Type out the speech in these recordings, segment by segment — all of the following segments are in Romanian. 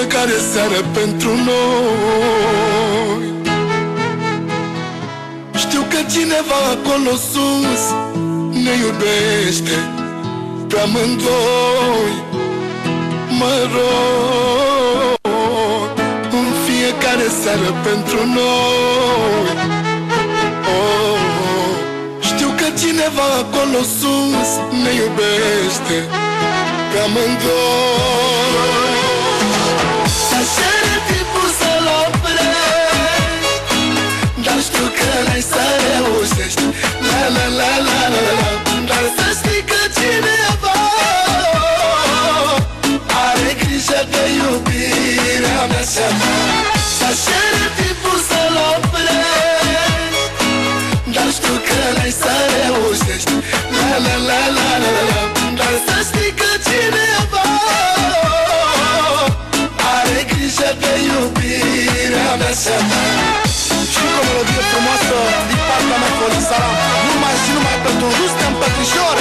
fiecare seară pentru noi. Știu că cineva acolo sus ne iubește pe amândoi. Mă rog, în fiecare seară pentru noi. Știu că cineva acolo sus ne iubește pe amândoi. Așa e timpul să-l oprești, dar știu că n-ai să reușești. La la la la la la. Dar să știi că cineva are grijă de iubirea mea și a ta. Așa e timpul să-l oprești, dar știu că n-ai să reușești. La la la la la la. Dar să știi că cineva are grijă de iubirea mea și a ta. Și cu o melodie frumoasă din partea mea, Florin Salam, numai și numai pentru Rustem Petrișor.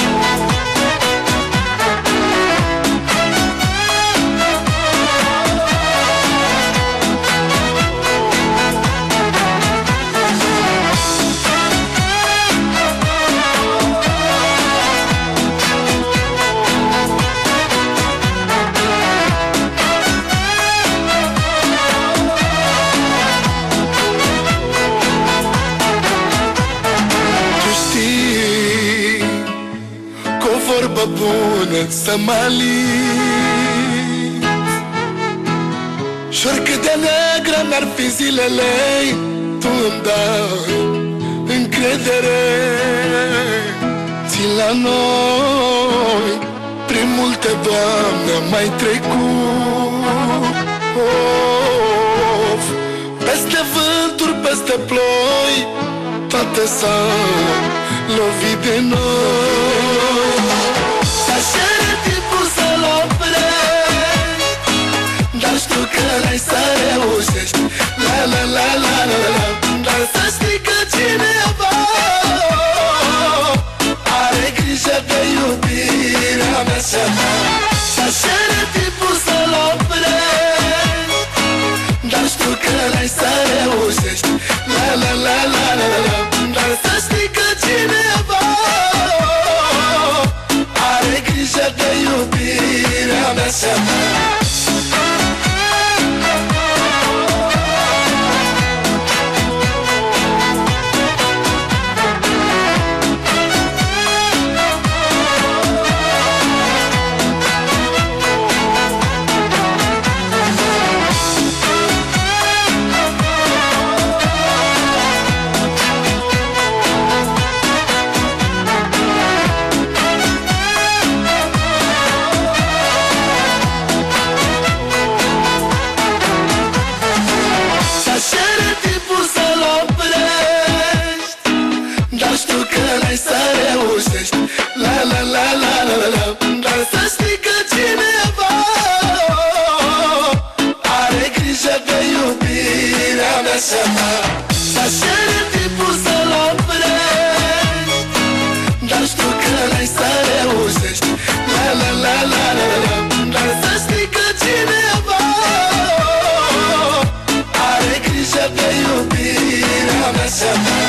Vorbă bună să mă alin, și oricât de negră mi-ar fi zilele, tu îmi dai încredere. Țin la noi prin multe, Doamne, am mai trecut. Peste vânturi, peste ploi, toate s-au lovit de noi. Așa e timpul să-l oprești, dar știu că n-ai să reușești. La la la la la la. Dar să știi că cineva are grijă de iubirea mea și a ta. Așa e timpul să-l oprești, dar știu că n-ai să reușești. La la la la la la. Dar să știi că cineva are grijă de iubirea mea și a ta. Să reușești. La la la la la la. Dar să știi că cineva are grijă de iubirea mea și a ta. Așa e timpul să-l oprești, dar știu că n-ai să reușești. La la la la la la. Dar să știi că cineva are grijă de iubirea mea și a ta.